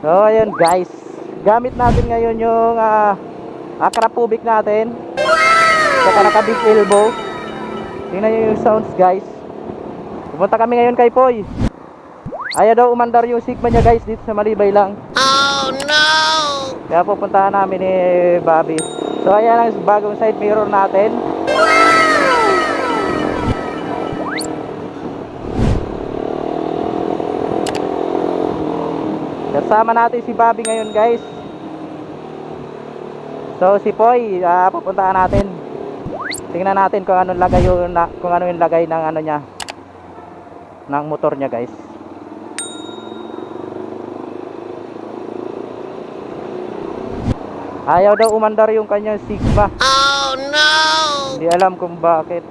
So ayun guys, gamit natin ngayon yung Akrapovic natin. Saka naka big elbow. Tingnan nyo yung sounds guys. Pumunta kami ngayon kay Poy. Ayaw daw umandar yung sigma niya guys dito sa Malibay lang. Oh no! Kaya pupuntahan namin ni Bobby. So ayan ang bagong side mirror natin. Kasama natin si Bobby ngayon guys. So si Poy, pupuntahan natin. Tingnan natin kung anong lagay yung lagay ng ano niya, ng motor niya guys. Ayaw daw umandar yung kanyang Sigma. Oh no! Hindi alam kung bakit.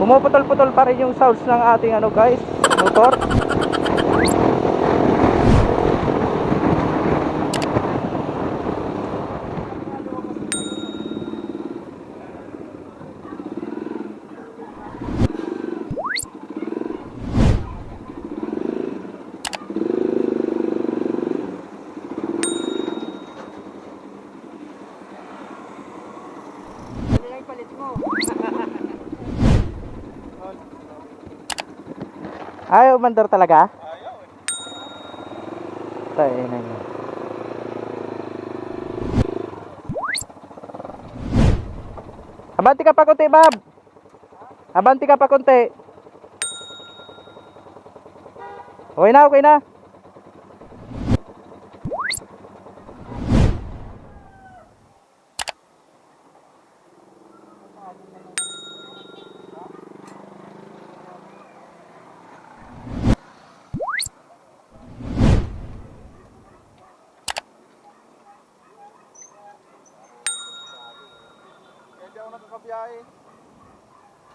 Pumuputol-putol pa rin yung sounds ng ating ano guys, motor. Ayaw umandar talaga? Ayaw eh. Tayo na yun. Abanti ka pa konti, Bob. Abanti ka pa konti. Okay na, okay na.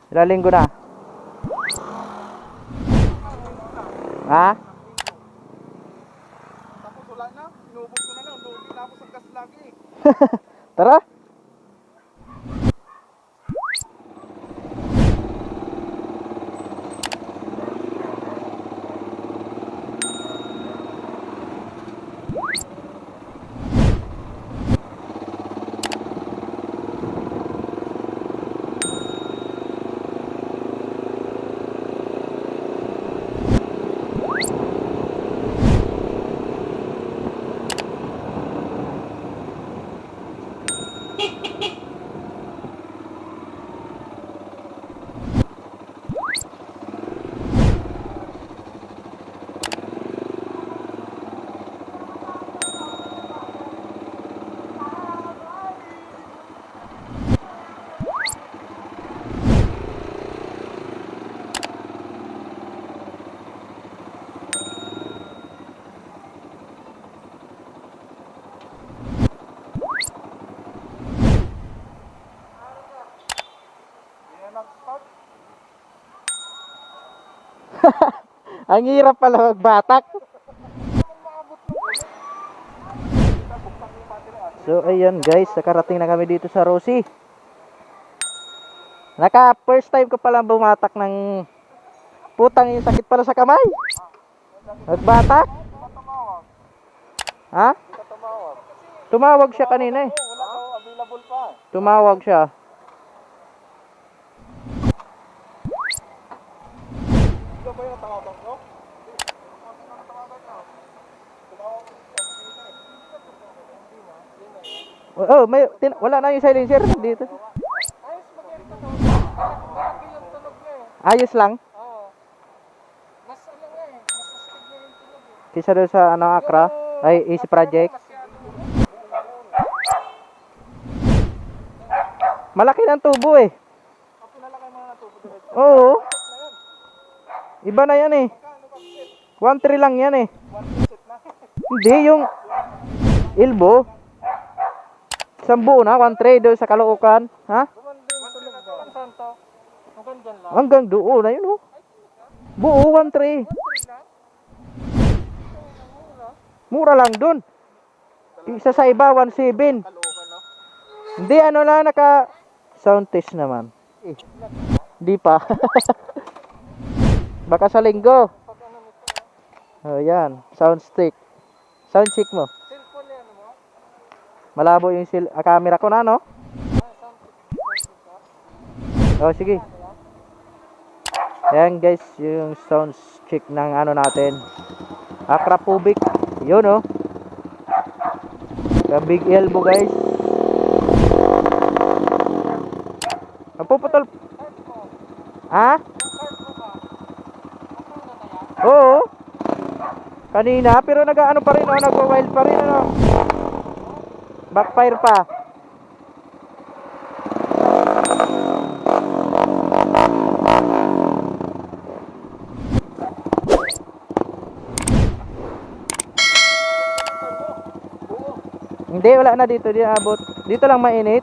Ilang linggo na? Ha? Tapos wala na, inubos ko na lang, hindi tapos ang gas lagi. Tara. Ang hirap pala magbatak. So ayan guys, nakarating na kami dito sa Rosie. First time ko pala bumatak ng putang, yung sakit pala sa kamay. Nagbatak? Ha? Tumawag siya kanina eh. Available pa. Tumawag siya. Ito ba yung natawagan ko? Oh, wala na yung silencer dito. Ayos lang. Mas ano nga eh, mas astig na yung tunog eh. Kisa doon sa Akra, ay Easy Project. Malaki ng tubo eh. Pinalaki mo na tubo dito. Oo. Iba na yan eh. 1.3 lang yan eh. Hindi, yung elbow. Isang buo na, 1.3 doon sa Caloocan. Ha? Hanggang doon na yun oh. Buo, 1.3. Mura lang doon. Isa sa iba, 1.7. Hindi, ano lang, naka sound test naman. Hindi pa. Baka sa linggo. Oh, yan. Sound stick. Sound check mo. Cellphone yan mo? Malabo yung camera ko na, no? Oh, sige. Ayan guys, yung sound check ng ano natin. Akrapovic. Yun, oh. The big elbow, guys. Napuputol. Ha? Oo. Kanina, pero nag-ano pa rin, oh, nagwa-wild pa rin, ano. Backfire pa. Hindi, wala na dito, di abot. Dito lang mainit.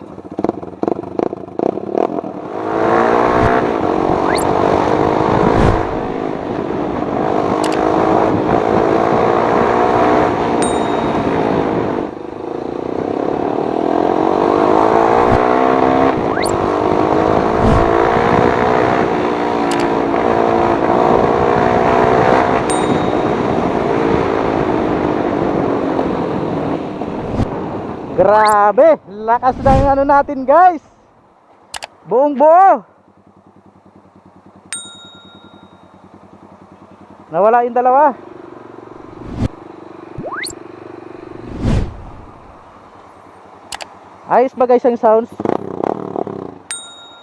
Grabe, lakas ng ano natin guys. Buong buo. Nawala yung dalawa. Ayos ba guys ang sounds?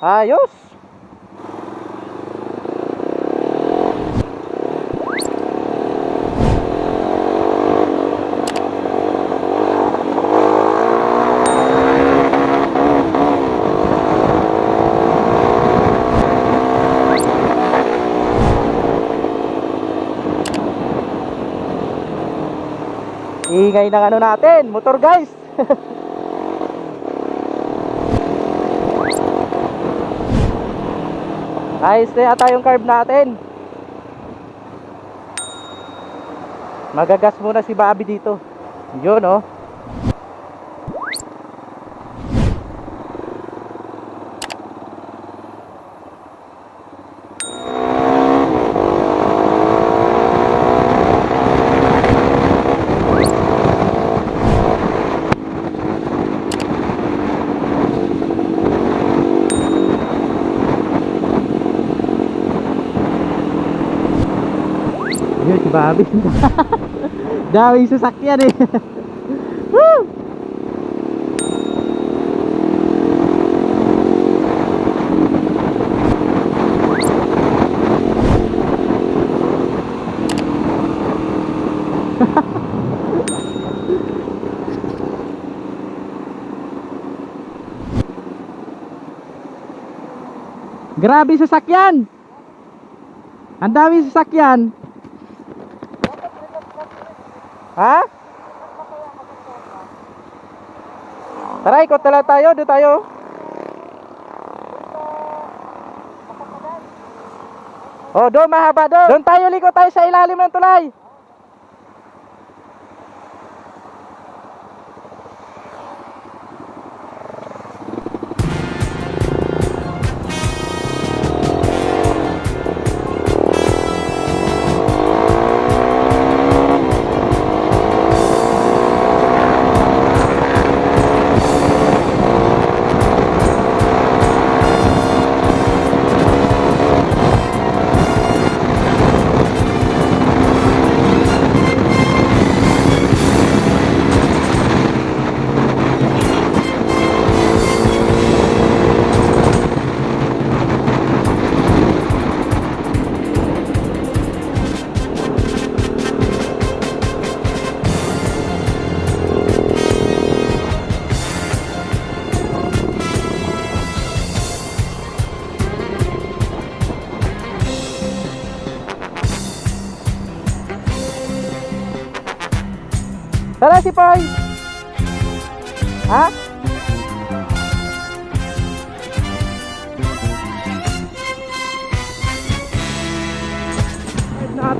Ayos. Ingay ng ano natin, motor guys. Ayos na yata yung carb natin. Magagas muna si Bobby dito. Yun, oh. Yun si Bobby. Daming sasakyan eh. Woo! Grabe sasakyan. Ang daming sasakyan. Ha? Tara, ikot na lang tayo. Doon tayo. Oh, doon mahaba doon. Doon tayo, likot tayo sa ilalim ng tulay. Tara si Poy. Ha?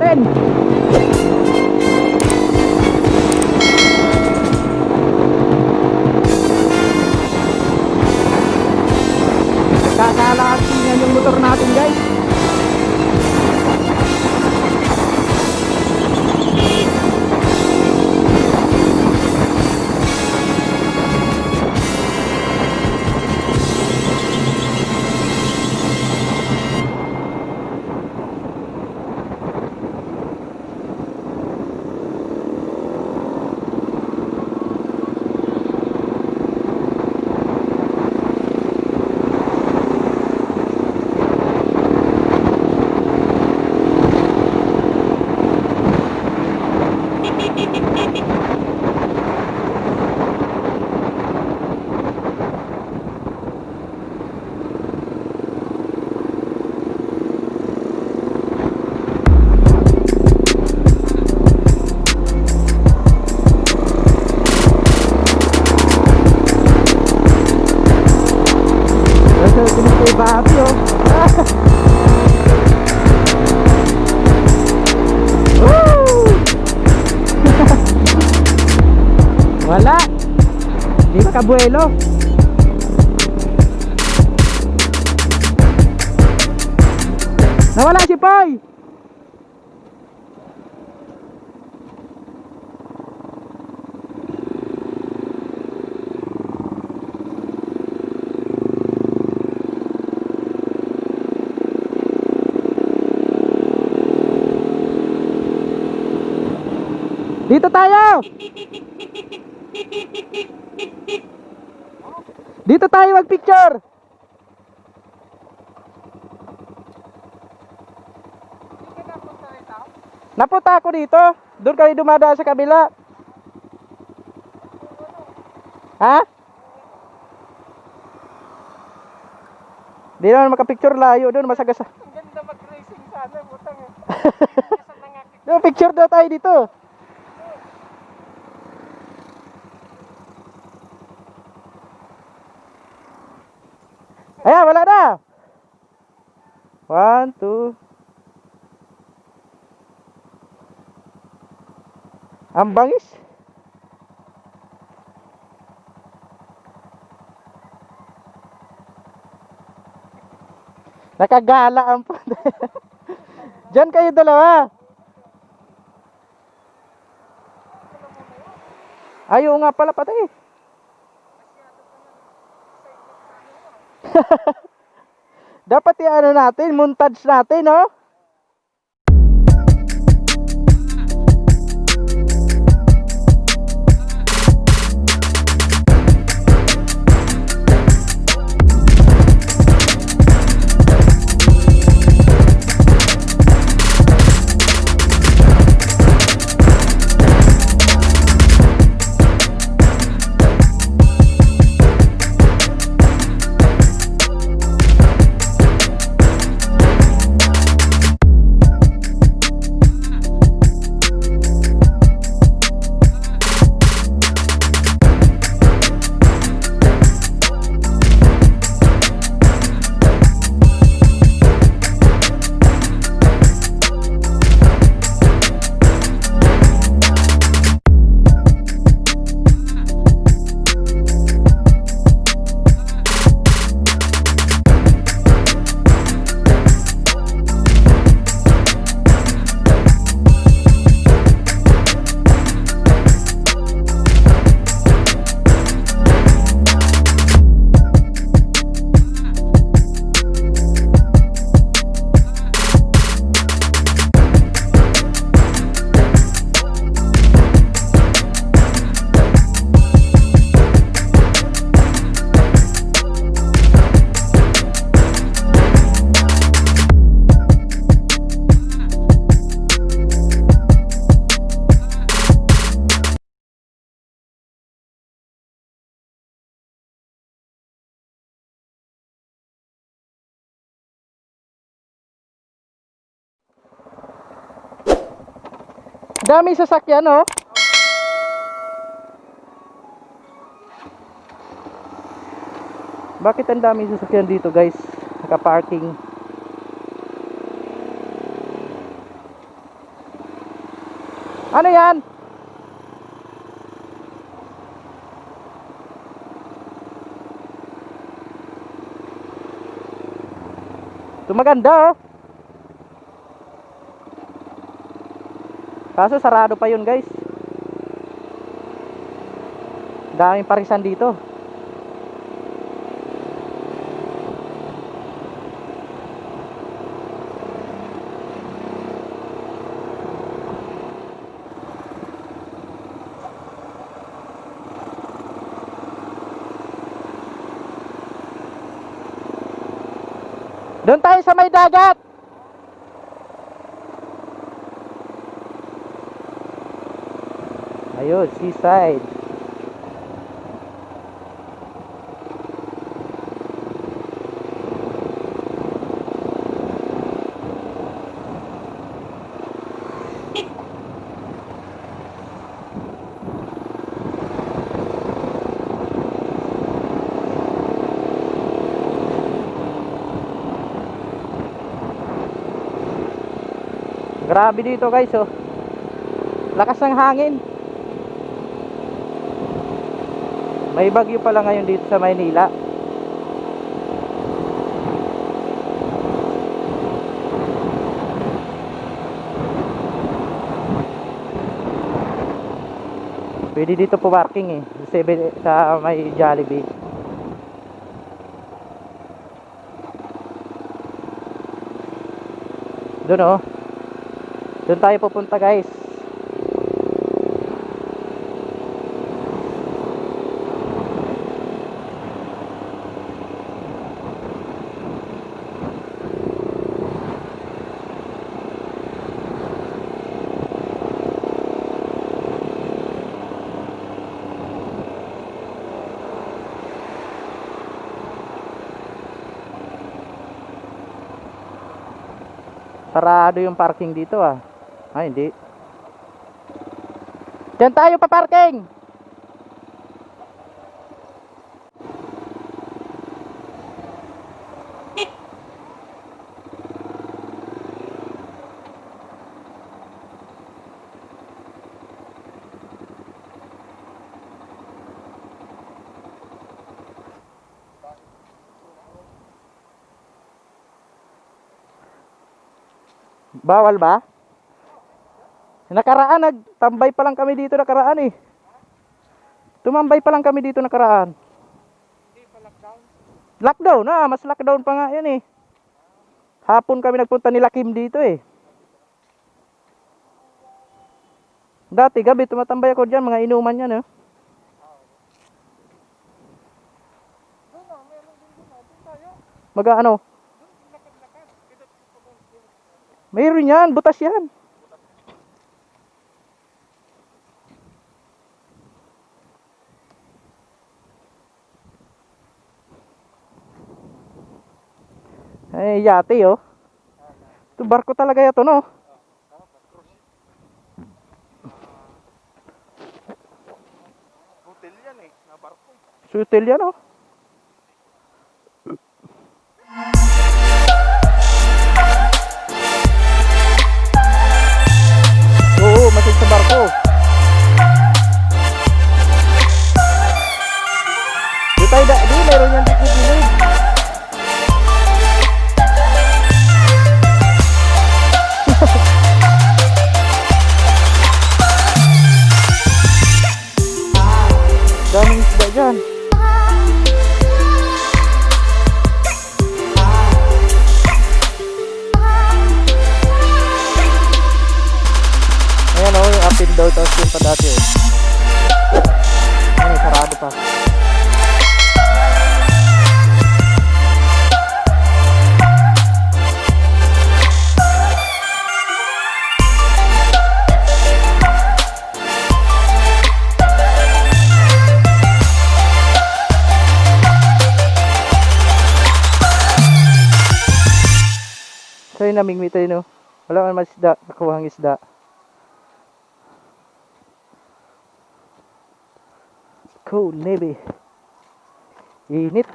natin. Wala. Di makabuelo. Nawala si Poy. Dito tayo. Dito tayo mag-picture. Hindi ka napunta rito? Napunta ako dito. Doon kayo dumadaan sa kabila. Ha? Di naman makapicture, layo doon, masagasa. Ang ganda mag-racing sana, butang eh. Kasi nangakit. Doon, picture daw tayo dito. Ayan, wala na. 1, 2. Ang bangis. Nakagala ang punta. Diyan kayo dalawa. Ayaw nga pala patay. Dapat i-ano natin, montage natin, no? Daming sasakyan, oh. Bakit ang daming sasakyan dito, guys? Naka-parking. Ano yan? Ito maganda, oh. Kaso sarado pa yun, guys. Daming parisan dito. Doon tayo sa may dagat. Ayun, seaside. Grabe dito, guys, oh. Lakas ng hangin. May bagyo pala ngayon dito sa Maynila. Pwede dito po parking eh. Sa may Jollibee. Doon oh. Doon tayo pupunta guys. Sarado yung parking dito ah. Ay hindi. Diyan tayo pa parking. Bawal ba? Nakaraan, nagtambay pa lang kami dito nakaraan eh. Tumambay pa lang kami dito nakaraan. Hindi pa lockdown. Lockdown ah, mas lockdown pa nga yan eh. Hapon kami nagpunta nila Kim dito eh. Dati gabi tumatambay ako dyan, mga inuman yan eh. Doon na, meron din doon. Doon tayo. Mag-ano? Doon, lakad-lakad. Kita pa doon. Mayroon yan, butas yan. Ay, yate oh. Ito barko talaga ito no. Hotel yan eh, na barko. Sutil yan oh. Oo, masid sa barko. Di tayo di meron yan dito dito. Daming isda dyan. Ayan o, yung up and down. Tapos yun pa dati o. Ayan, sarado pa. So yun, namingwit tayo no. Wala man isda, nakuhang isda. Cool, navy. Init.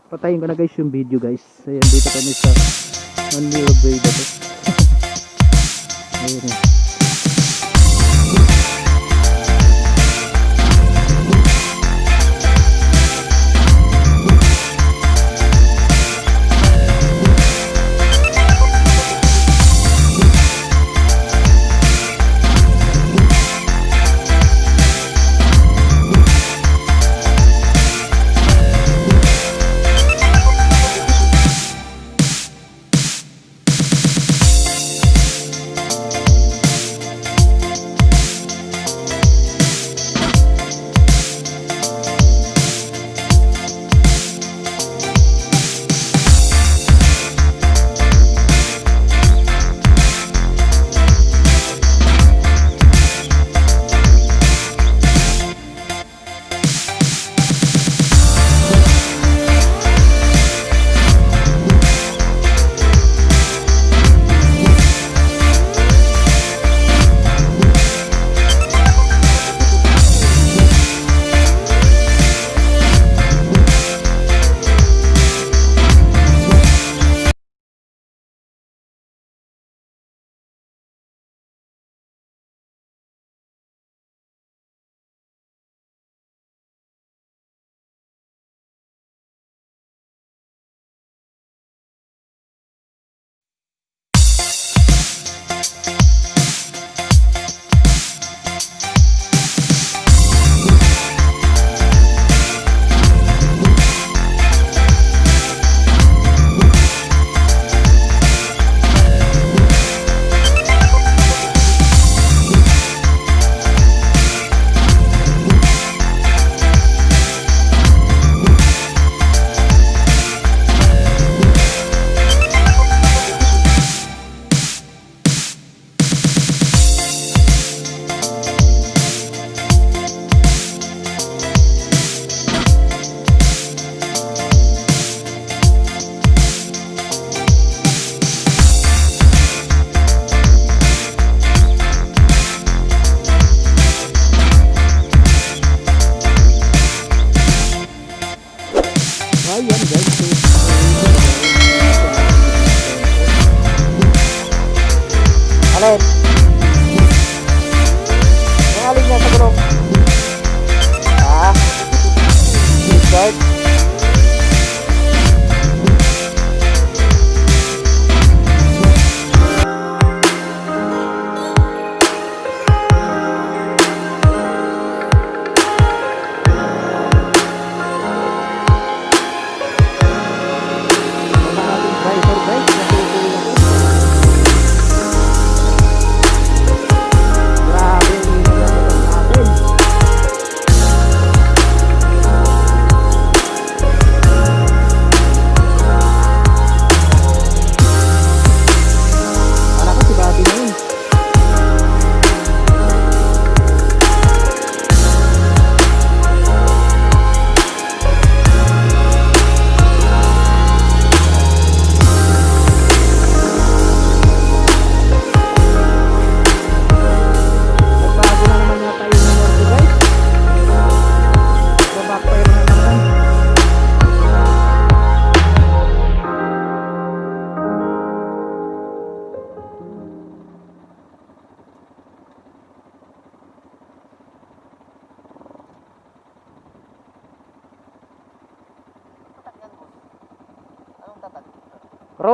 Patayin ko na guys yung video guys. Ayan, dito kami sa Manila Bay dito. Ayan.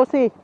Bossy.